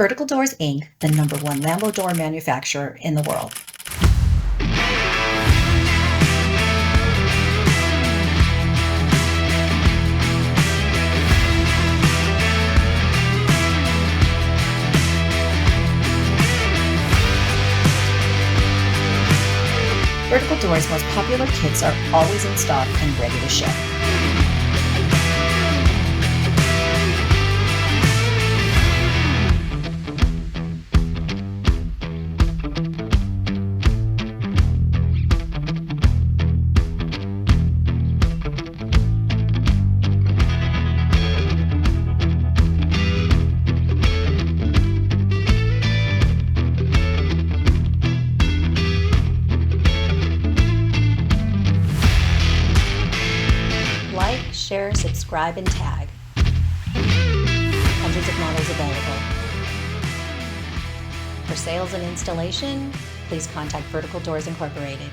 Vertical Doors, Inc., the #1 Lambo door manufacturer in the world. Vertical Doors' most popular kits are always in stock and ready to ship. Like, share, subscribe, and tag. Hundreds of models available. For sales and installation, please contact Vertical Doors Incorporated,